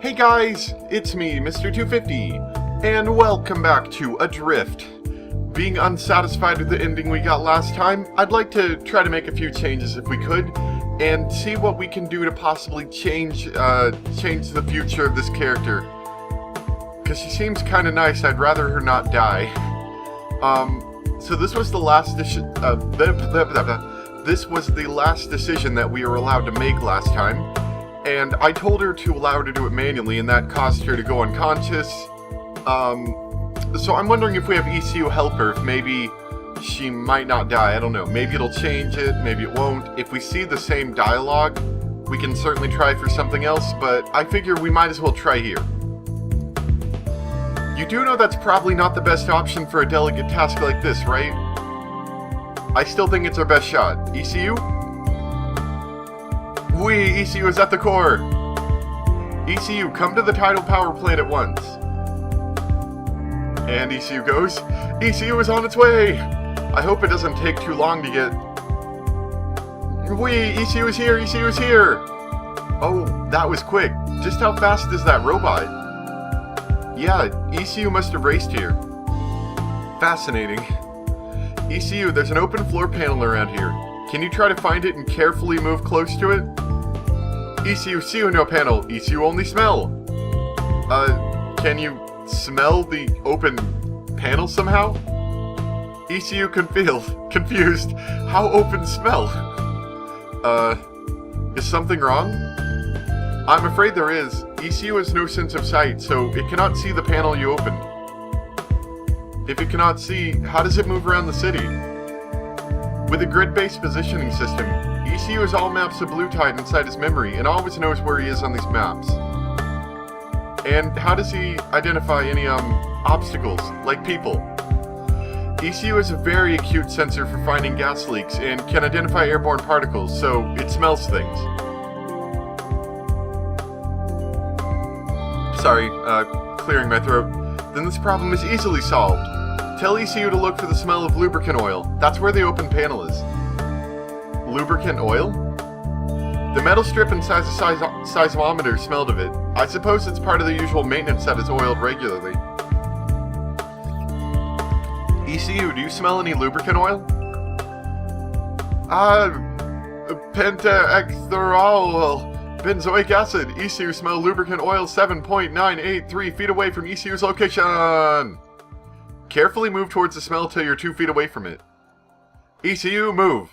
Hey guys, it's me, Mr. 250, and welcome back to Adrift. Being unsatisfied with the ending we got last time, I'd like to try to make a few changes if we could, and see what we can do to possibly change the future of this character. Because she seems kind of nice, I'd rather her not die. So this was the last decision that we were allowed to make last time, and I told her to allow her to do it manually, and that caused her to go unconscious. So I'm wondering if we have ECU help her, if maybe she might not die, I don't know. Maybe it'll change it, maybe it won't. If we see the same dialogue, we can certainly try for something else, but I figure we might as well try here. You do know that's probably not the best option for a delicate task like this, right? I still think it's our best shot. ECU? Whee! ECU is at the core! ECU, come to the tidal power plant at once. And ECU goes. ECU is on its way! I hope it doesn't take too long to get... Whee! ECU is here! ECU is here! Oh, that was quick. Just how fast is that robot? Yeah, ECU must have raced here. Fascinating. ECU, there's an open floor panel around here. Can you try to find it and carefully move close to it? ECU, CU no panel. ECU only smell. Can you smell the open panel somehow? ECU confused. How open smell? Is something wrong? I'm afraid there is. ECU has no sense of sight, so it cannot see the panel you opened. If it cannot see, how does it move around the city? With a grid-based positioning system, ECU has all maps of Blue Tide inside his memory and always knows where he is on these maps. And how does he identify any, obstacles, like people? ECU has a very acute sensor for finding gas leaks and can identify airborne particles, so it smells things. Sorry, clearing my throat. Then this problem is easily solved. Tell ECU to look for the smell of lubricant oil. That's where the open panel is. Lubricant oil? The metal strip inside the seismometer smelled of it. I suppose it's part of the usual maintenance that is oiled regularly. ECU, do you smell any lubricant oil? Pentaethyl benzoic acid. ECU smell lubricant oil 7.983 feet away from ECU's location. Carefully move towards the smell till you're 2 feet away from it. ECU, move.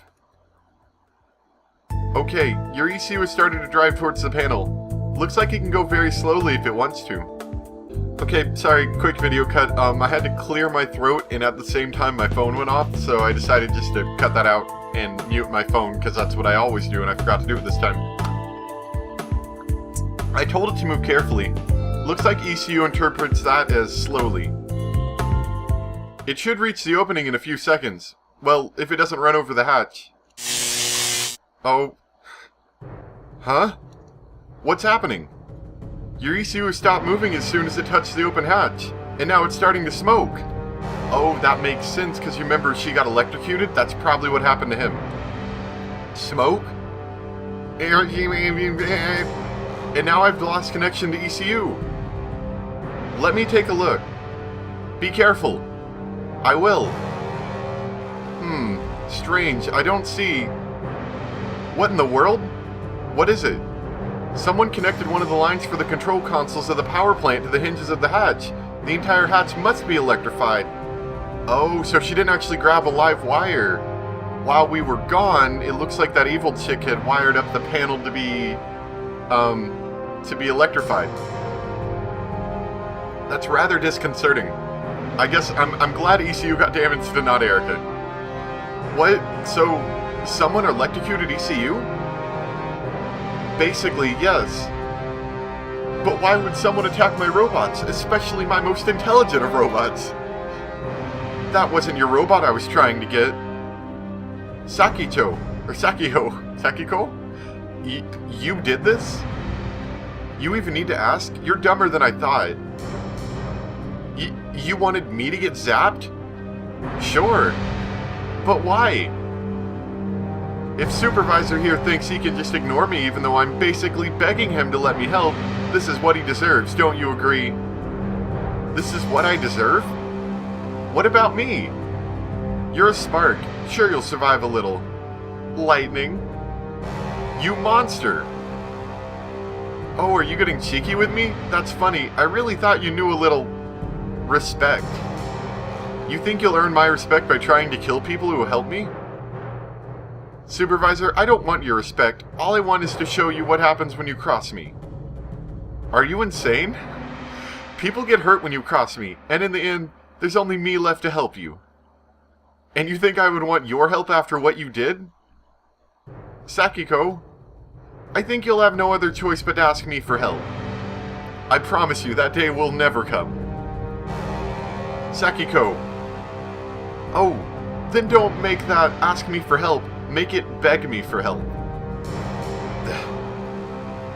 Okay, your ECU has started to drive towards the panel. Looks like it can go very slowly if it wants to. Okay, sorry, quick video cut. I had to clear my throat and at the same time my phone went off, so I decided just to cut that out and mute my phone because that's what I always do and I forgot to do it this time. I told it to move carefully. Looks like ECU interprets that as slowly. It should reach the opening in a few seconds. Well, if it doesn't run over the hatch. Oh. Huh? What's happening? Your ECU has stopped moving as soon as it touched the open hatch, and now it's starting to smoke. Oh, that makes sense, because you remember she got electrocuted? That's probably what happened to him. Smoke? And now I've lost connection to ECU. Let me take a look. Be careful. I will. Strange. I don't see... What in the world? What is it? Someone connected one of the lines for the control consoles of the power plant to the hinges of the hatch. The entire hatch must be electrified. Oh, so she didn't actually grab a live wire. While we were gone, it looks like that evil chick had wired up the panel to be electrified. That's rather disconcerting. I guess I'm glad ECU got damaged and not Erica. What? So, someone electrocuted ECU? Basically, yes. But why would someone attack my robots, especially my most intelligent of robots? That wasn't your robot I was trying to get. Sakiko? You did this? You even need to ask? You're dumber than I thought. You wanted me to get zapped? Sure. But why? If Supervisor here thinks he can just ignore me even though I'm basically begging him to let me help, This is what he deserves, don't you agree? This is what I deserve? What about me? You're a spark. Sure, you'll survive a little. Lightning. You monster. Oh, are you getting cheeky with me? That's funny. I really thought you knew a little respect. You think you'll earn my respect by trying to kill people who help me? Supervisor, I don't want your respect. All I want is to show you what happens when you cross me. Are you insane? People get hurt when you cross me, and in the end, there's only me left to help you. And you think I would want your help after what you did? Sakiko, I think you'll have no other choice but to ask me for help. I promise you that day will never come. Sakiko. Oh, then don't make that ask me for help. Make it beg me for help.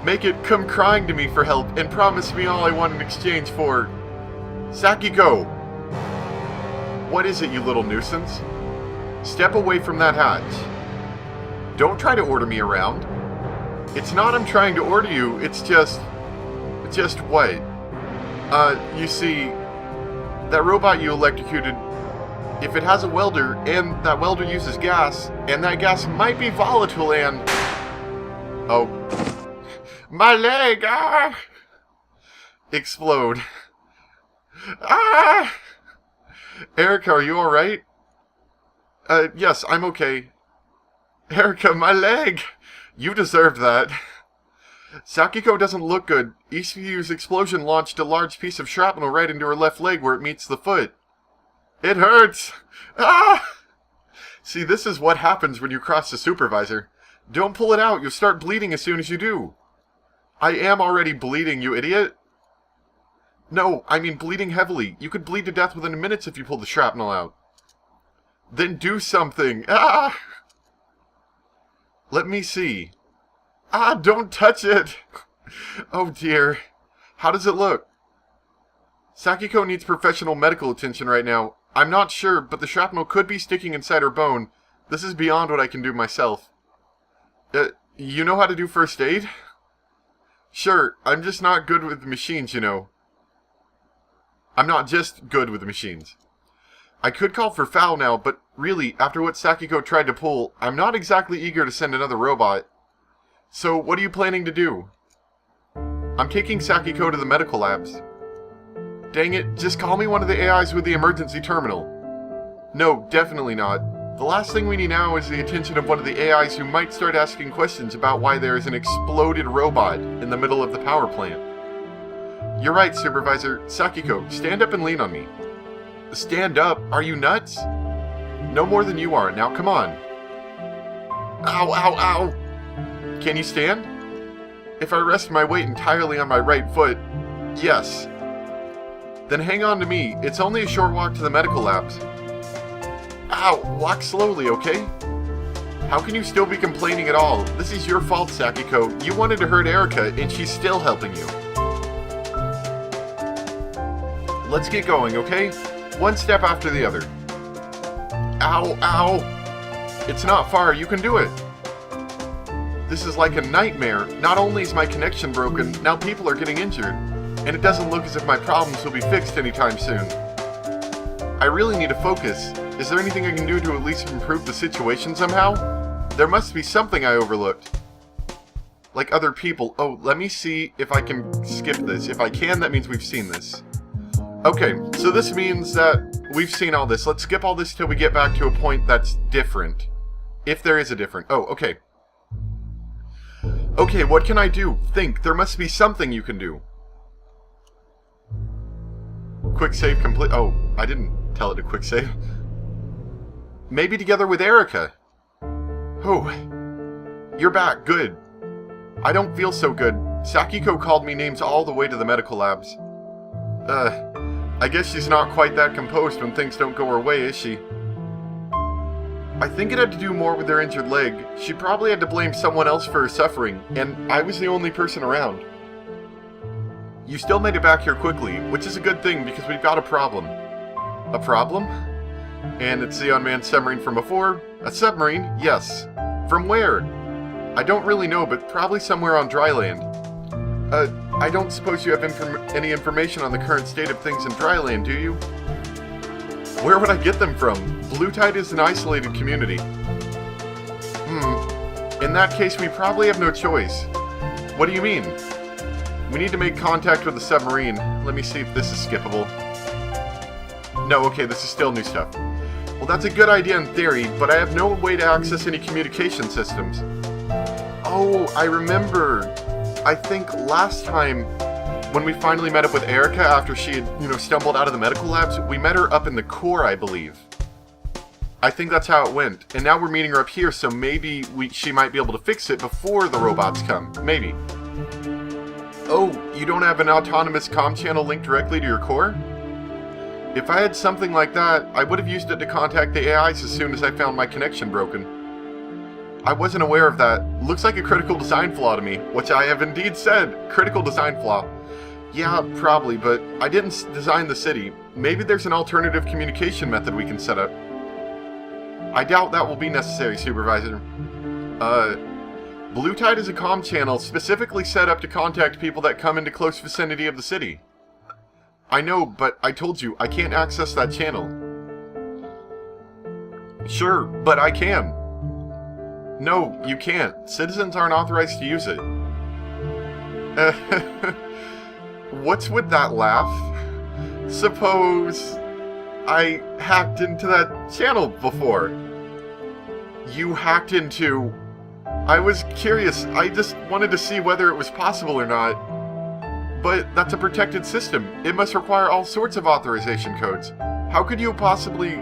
Make it come crying to me for help and promise me all I want in exchange for... Sakiko! What is it, you little nuisance? Step away from that hatch. Don't try to order me around. It's not I'm trying to order you, it's just... Just what? You see... That robot you electrocuted... If it has a welder, and that welder uses gas, and that gas might be volatile and... Oh... My leg! Ah! Explode. Ah! Erica, are you alright? Yes, I'm okay. Erica, my leg! You deserved that. Sakiko doesn't look good. ECU's explosion launched a large piece of shrapnel right into her left leg where it meets the foot. It hurts! Ah! See, this is what happens when you cross the supervisor. Don't pull it out, you'll start bleeding as soon as you do. I am already bleeding, you idiot. No, I mean bleeding heavily. You could bleed to death within minutes if you pull the shrapnel out. Then do something. Ah! Let me see. Ah, don't touch it. Oh dear. How does it look? Sakiko needs professional medical attention right now. I'm not sure, but the shrapnel could be sticking inside her bone. This is beyond what I can do myself. You know how to do first aid? Sure, I'm just not good with machines, you know. I'm not just good with machines. I could call for foul now, but really, after what Sakiko tried to pull, I'm not exactly eager to send another robot. So, what are you planning to do? I'm taking Sakiko to the medical labs. Dang it, just call me one of the AIs with the emergency terminal. No, definitely not. The last thing we need now is the attention of one of the AIs who might start asking questions about why there is an exploded robot in the middle of the power plant. You're right, Supervisor. Sakiko, stand up and lean on me. Stand up? Are you nuts? No more than you are. Now come on. Ow, ow, ow! Can you stand? If I rest my weight entirely on my right foot, yes. Then hang on to me. It's only a short walk to the medical labs. Ow! Walk slowly, okay? How can you still be complaining at all? This is your fault, Sakiko. You wanted to hurt Erica, and she's still helping you. Let's get going, okay? One step after the other. Ow, ow! It's not far, you can do it! This is like a nightmare. Not only is my connection broken, now people are getting injured. And it doesn't look as if my problems will be fixed anytime soon. I really need to focus. Is there anything I can do to at least improve the situation somehow? There must be something I overlooked. Like other people. Oh, let me see if I can skip this. If I can, that means we've seen this. Okay, so this means that we've seen all this. Let's skip all this till we get back to a point that's different. If there is a different. Oh, okay. Okay, what can I do? Think. There must be something you can do. Quick save complete. Oh, I didn't tell it to quick save. Maybe together with Erica. Oh, you're back. Good. I don't feel so good. Sakiko called me names all the way to the medical labs. I guess she's not quite that composed when things don't go her way, is she? I think it had to do more with her injured leg. She probably had to blame someone else for her suffering, and I was the only person around. You still made it back here quickly, which is a good thing because we've got a problem. A problem? And it's the unmanned submarine from before? A submarine? Yes. From where? I don't really know, but probably somewhere on dry land. I don't suppose you have any information on the current state of things in Dryland, do you? Where would I get them from? Blue Tide is an isolated community. In that case, we probably have no choice. What do you mean? We need to make contact with the submarine. Let me see if this is skippable. No, okay, this is still new stuff. Well, that's a good idea in theory, but I have no way to access any communication systems. Oh, I remember. I think last time, when we finally met up with Erica after she had, stumbled out of the medical labs, we met her up in the core, I believe. I think that's how it went. And now we're meeting her up here, so maybe she might be able to fix it before the robots come. Maybe. Oh, you don't have an autonomous comm channel linked directly to your core? If I had something like that, I would have used it to contact the AIs as soon as I found my connection broken. I wasn't aware of that. Looks like a critical design flaw to me, which I have indeed said. Critical design flaw. Yeah, probably, but I didn't design the city. Maybe there's an alternative communication method we can set up. I doubt that will be necessary, Supervisor. Blue Tide is a comm channel specifically set up to contact people that come into close vicinity of the city. I know, but I told you, I can't access that channel. Sure, but I can. No, you can't. Citizens aren't authorized to use it. What's with that laugh? Suppose I hacked into that channel before. You hacked into... I was curious. I just wanted to see whether it was possible or not. But that's a protected system. It must require all sorts of authorization codes. How could you possibly...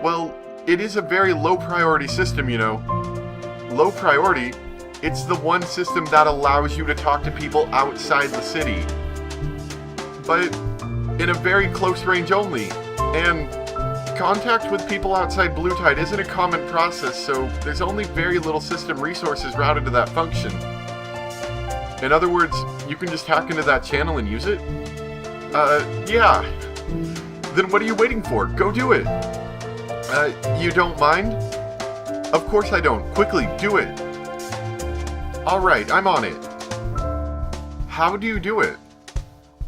Well, it is a very low priority system, Low priority? It's the one system that allows you to talk to people outside the city. But in a very close range only. And contact with people outside Blue Tide isn't a common process, so there's only very little system resources routed to that function. In other words, you can just hack into that channel and use it? Yeah. Then what are you waiting for? Go do it. You don't mind? Of course I don't. Quickly, do it. Alright, I'm on it. How do you do it?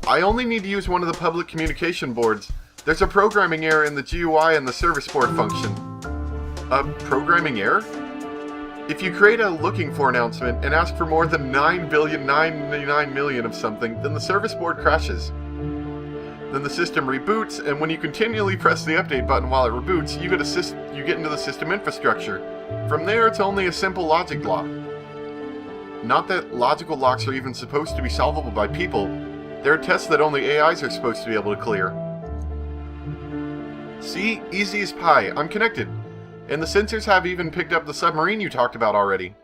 I only need to use one of the public communication boards. There's a programming error in the GUI and the service board function. A programming error? If you create a looking for announcement and ask for more than 9,999,000,000 of something, then the service board crashes. Then the system reboots, and when you continually press the update button while it reboots, you get into the system infrastructure. From there, it's only a simple logic lock. Not that logical locks are even supposed to be solvable by people. They're tests that only AIs are supposed to be able to clear. See? Easy as pie. I'm connected. And the sensors have even picked up the submarine you talked about already.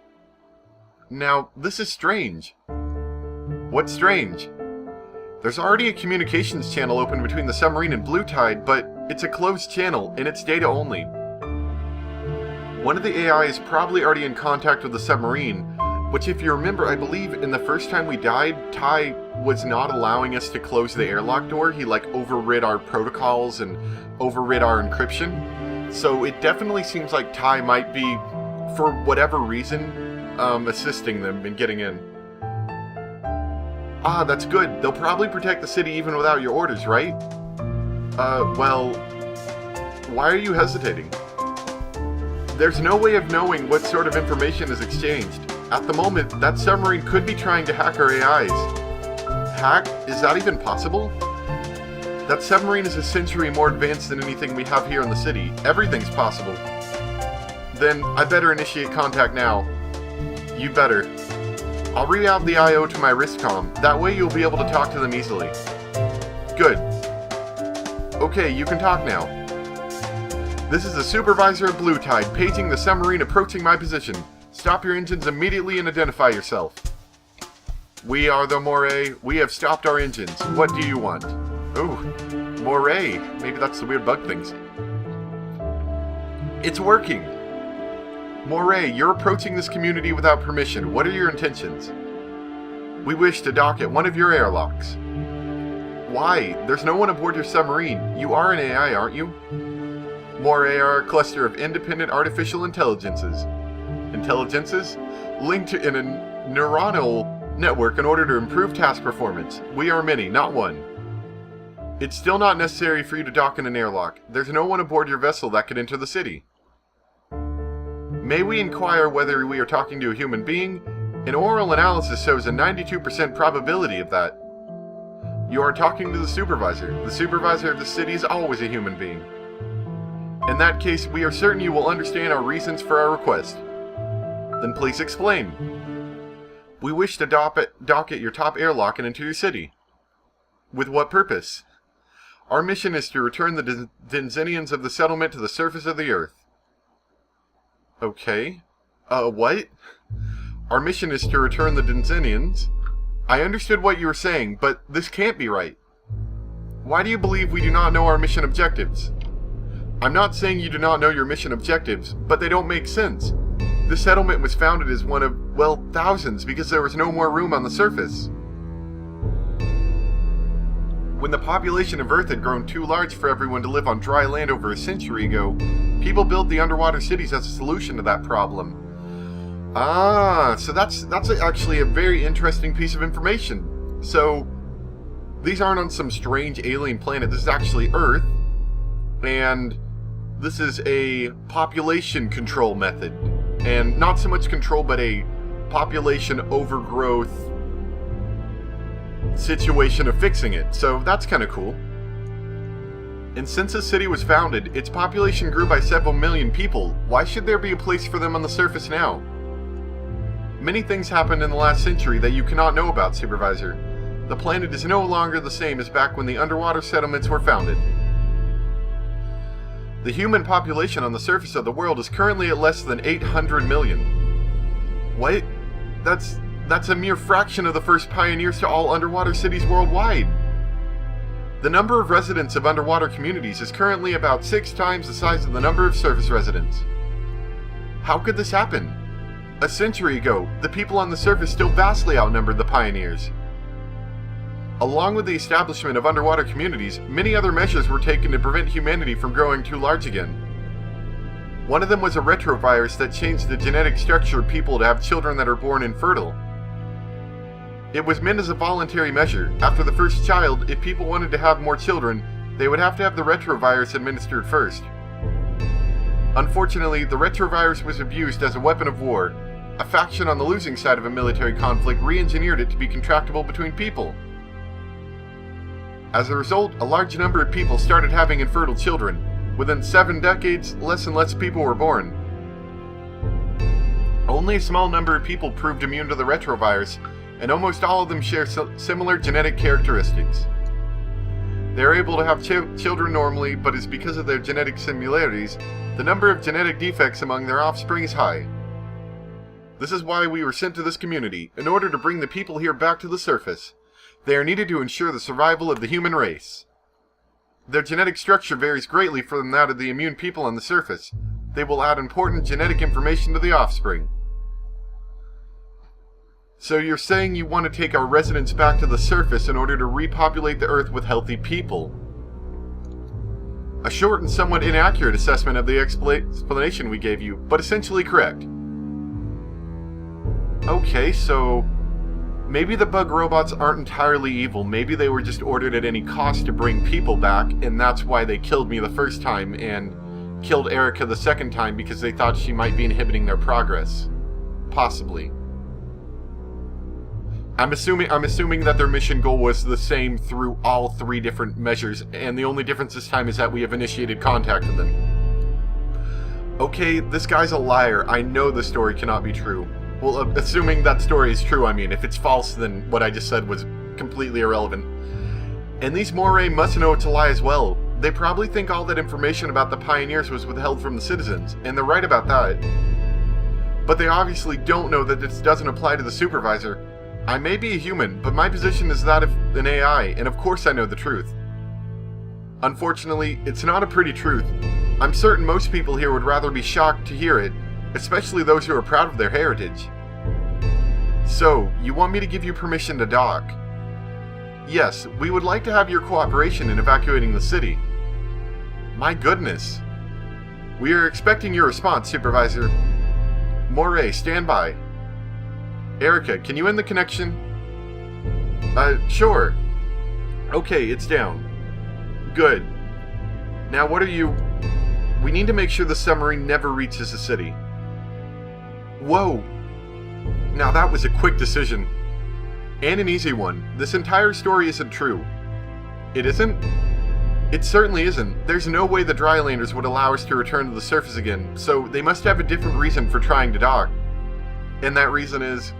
Now, this is strange. What's strange? There's already a communications channel open between the submarine and Blue Tide, but it's a closed channel, and it's data only. One of the AI is probably already in contact with the submarine, which if you remember, I believe in the first time we died, Ty was not allowing us to close the airlock door. He overrid our protocols and overrid our encryption. So it definitely seems like Ty might be, for whatever reason, assisting them in getting in. Ah, that's good. They'll probably protect the city even without your orders, right? Well, why are you hesitating? There's no way of knowing what sort of information is exchanged. At the moment, that submarine could be trying to hack our AIs. Hack? Is that even possible? That submarine is a century more advanced than anything we have here in the city. Everything's possible. Then, I better initiate contact now. You better. I'll reroute the I.O. to my wristcom. That way you'll be able to talk to them easily. Good. Okay, you can talk now. This is the supervisor of Blue Tide, paging the submarine approaching my position. Stop your engines immediately and identify yourself. We are the Moray. We have stopped our engines. What do you want? Ooh, Moray. Maybe that's the weird bug things. It's working. Moray, you're approaching this community without permission. What are your intentions? We wish to dock at one of your airlocks. Why? There's no one aboard your submarine. You are an AI, aren't you? Moray are a cluster of independent artificial intelligences. Intelligences? Linked in a neuronal network in order to improve task performance. We are many, not one. It's still not necessary for you to dock in an airlock. There's no one aboard your vessel that can enter the city. May we inquire whether we are talking to a human being? An oral analysis shows a 92% probability of that. You are talking to the supervisor. The supervisor of the city is always a human being. In that case, we are certain you will understand our reasons for our request. Then please explain. We wish to dock at your top airlock and enter your city. With what purpose? Our mission is to return the Denzinians of the settlement to the surface of the Earth. Okay. What? Our mission is to return the Denzinians? I understood what you were saying, but this can't be right. Why do you believe we do not know our mission objectives? I'm not saying you do not know your mission objectives, but they don't make sense. This settlement was founded as one of, well, thousands because there was no more room on the surface. When the population of Earth had grown too large for everyone to live on dry land over a century ago, people built the underwater cities as a solution to that problem. So that's actually a very interesting piece of information. So, these aren't on some strange alien planet, this is actually Earth, and this is a population control method. And not so much control, but a population overgrowth situation of fixing it. So that's kind of cool. And since the city was founded, its population grew by several million people. Why should there be a place for them on the surface now? Many things happened in the last century that you cannot know about, Supervisor. The planet is no longer the same as back when the underwater settlements were founded. The human population on the surface of the world is currently at less than 800 million. What? That's a mere fraction of the first pioneers to all underwater cities worldwide. The number of residents of underwater communities is currently about 6 times the size of the number of surface residents. How could this happen? A century ago, the people on the surface still vastly outnumbered the pioneers. Along with the establishment of underwater communities, many other measures were taken to prevent humanity from growing too large again. One of them was a retrovirus that changed the genetic structure of people to have children that are born infertile. It was meant as a voluntary measure. After the first child, if people wanted to have more children, they would have to have the retrovirus administered first. Unfortunately, the retrovirus was abused as a weapon of war. A faction on the losing side of a military conflict re-engineered it to be contractable between people. As a result, a large number of people started having infertile children. Within 7 decades, less and less people were born. Only a small number of people proved immune to the retrovirus, and almost all of them share similar genetic characteristics. They are able to have children normally, but it's because of their genetic similarities, the number of genetic defects among their offspring is high. This is why we were sent to this community, in order to bring the people here back to the surface. They are needed to ensure the survival of the human race. Their genetic structure varies greatly from that of the immune people on the surface. They will add important genetic information to the offspring. So you're saying you want to take our residents back to the surface in order to repopulate the Earth with healthy people? A short and somewhat inaccurate assessment of the explanation we gave you, but essentially correct. Okay, so maybe the bug robots aren't entirely evil. Maybe they were just ordered at any cost to bring people back, and that's why they killed me the first time and killed Erica the second time because they thought she might be inhibiting their progress. Possibly. I'm assuming that their mission goal was the same through all 3 different measures, and the only difference this time is that we have initiated contact with them. Okay, this guy's a liar. I know the story cannot be true. Well, assuming that story is true, I mean. If it's false, then what I just said was completely irrelevant. And these Moray must know it's a lie as well. They probably think all that information about the pioneers was withheld from the citizens, and they're right about that. But they obviously don't know that this doesn't apply to the supervisor. I may be a human, but my position is that of an AI, and of course I know the truth. Unfortunately, it's not a pretty truth. I'm certain most people here would rather be shocked to hear it, especially those who are proud of their heritage. So, you want me to give you permission to dock? Yes, we would like to have your cooperation in evacuating the city. My goodness. We are expecting your response, Supervisor. Moray, stand by. Erica, can you end the connection? Sure. Okay, it's down. Good. Now what are you... We need to make sure the submarine never reaches the city. Whoa. Now that was a quick decision. And an easy one. This entire story isn't true. It isn't? It certainly isn't. There's no way the Drylanders would allow us to return to the surface again, so they must have a different reason for trying to dock. And that reason is...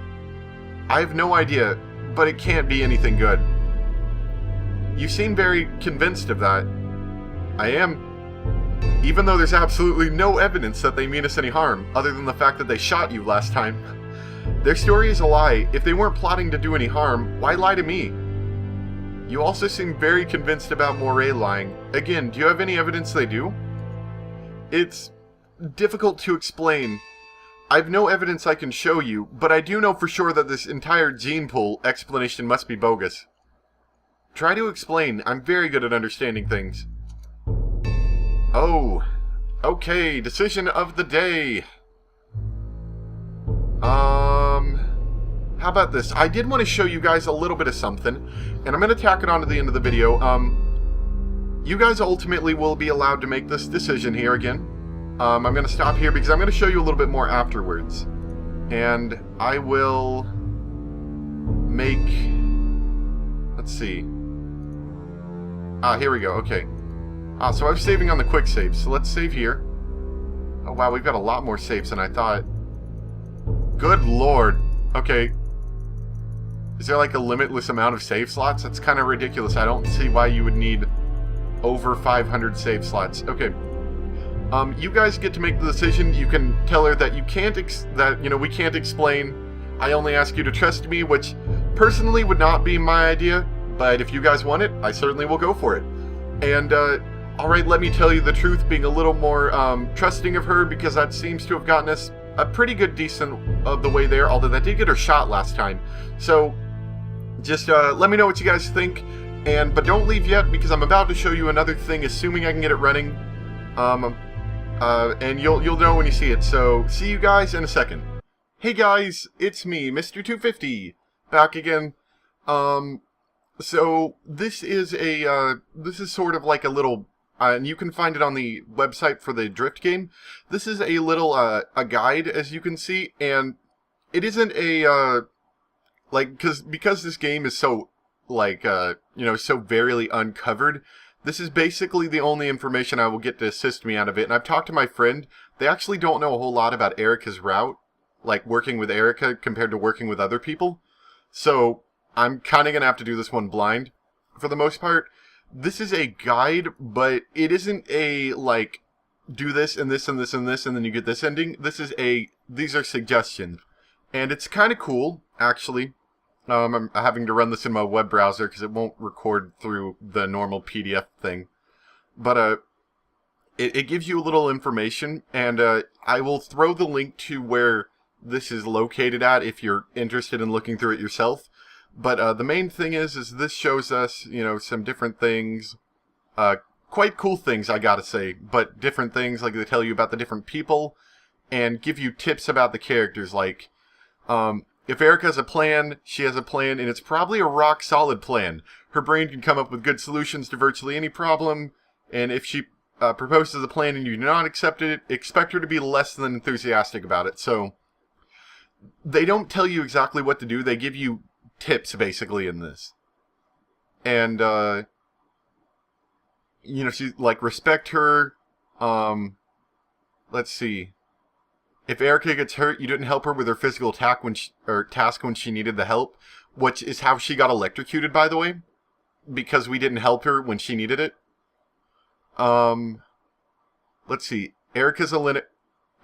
I have no idea, but it can't be anything good. You seem very convinced of that. I am. Even though there's absolutely no evidence that they mean us any harm, other than the fact that they shot you last time. Their story is a lie. If they weren't plotting to do any harm, why lie to me? You also seem very convinced about Moray lying. Again, do you have any evidence they do? It's difficult to explain. I've no evidence I can show you, but I do know for sure that this entire gene pool explanation must be bogus. Try to explain. I'm very good at understanding things. Oh. Okay, decision of the day. How about this? I did want to show you guys a little bit of something, and I'm going to tack it on to the end of the video. You guys ultimately will be allowed to make this decision here again. I'm going to stop here because I'm going to show you a little bit more afterwards. And I will make... Let's see. Here we go. Okay. So I was saving on the quick save, so let's save here. Oh wow, we've got a lot more saves than I thought. Good lord. Okay. Is there like a limitless amount of save slots? That's kind of ridiculous. I don't see why you would need over 500 save slots. Okay. You guys get to make the decision. You can tell her that you can't, we can't explain. I only ask you to trust me, which personally would not be my idea, but if you guys want it, I certainly will go for it. And, alright, let me tell you the truth, being a little more, trusting of her, because that seems to have gotten us a pretty good decent of the way there, although that did get her shot last time. So, just, let me know what you guys think, but don't leave yet, because I'm about to show you another thing, assuming I can get it running. And you'll know when you see it, so see you guys in a second. Hey guys, it's me, Mr. 250, back again. So this is this is sort of like a little, and you can find it on the website for the Adrift game. This is a little, a guide, as you can see, and it isn't a, because this game is so, so verily uncovered, this is basically the only information I will get to assist me out of it. And I've talked to my friend. They actually don't know a whole lot about Erica's route, like working with Erica compared to working with other people. So I'm kind of going to have to do this one blind for the most part. This is a guide, but it isn't a, do this and this and this and this and then you get this ending. These are suggestions. And it's kind of cool, actually. I'm having to run this in my web browser because it won't record through the normal PDF thing. But it gives you a little information, and I will throw the link to where this is located at if you're interested in looking through it yourself. But the main thing is this shows us, some different things. Quite cool things, I gotta say. But different things, like they tell you about the different people, and give you tips about the characters, like... if Erica has a plan, she has a plan, and it's probably a rock-solid plan. Her brain can come up with good solutions to virtually any problem, and if she proposes a plan and you do not accept it, expect her to be less than enthusiastic about it. So, they don't tell you exactly what to do, they give you tips, basically, in this. And, respect her, let's see. If Erica gets hurt, you didn't help her with her physical task when she needed the help, which is how she got electrocuted, by the way, because we didn't help her when she needed it. Let's see. Erica's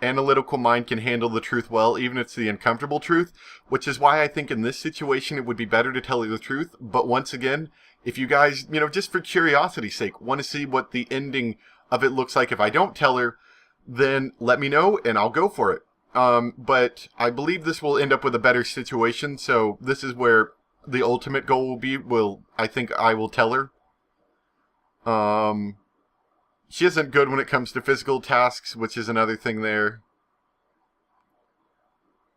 analytical mind can handle the truth well, even if it's the uncomfortable truth, which is why I think in this situation it would be better to tell you the truth. But once again, if you guys, just for curiosity's sake, want to see what the ending of it looks like if I don't tell her, then let me know and I'll go for it. But I believe this will end up with a better situation, so this is where the ultimate goal will be. I think I will tell her. She isn't good when it comes to physical tasks, which is another thing there.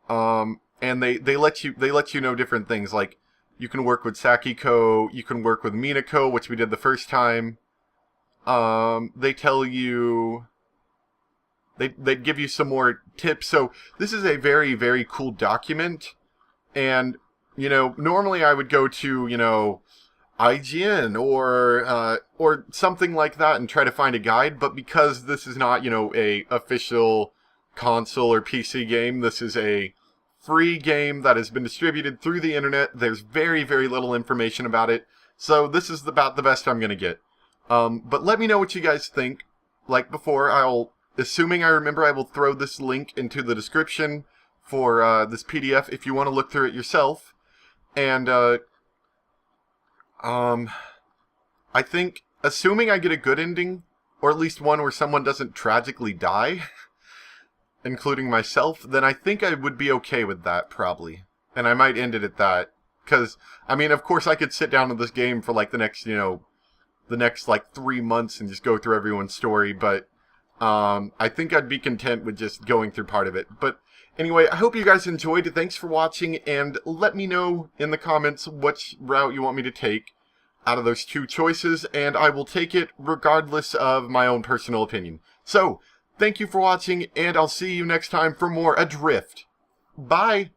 And they let you know different things, like You can work with Sakiko. You can work with Minako, which we did the first time. They tell you... They give you some more tips. So this is a very, very cool document. And, you know, normally I would go to, you know, IGN or something like that and try to find a guide. But because this is not, you know, a official console or PC game, this is a free game that has been distributed through the internet. There's very, very little information about it. So this is about the best I'm going to get. But let me know what you guys think. Like before, assuming I remember, I will throw this link into the description for this PDF if you want to look through it yourself. And I think, assuming I get a good ending, or at least one where someone doesn't tragically die, including myself, then I think I would be okay with that, probably. And I might end it at that. Because, I mean, of course I could sit down with this game for like the next, you know, like 3 months and just go through everyone's story, but I think I'd be content with just going through part of it. But anyway, I hope you guys enjoyed. Thanks for watching, and let me know in the comments which route you want me to take out of those two choices, and I will take it regardless of my own personal opinion. So, thank you for watching, and I'll see you next time for more Adrift. Bye!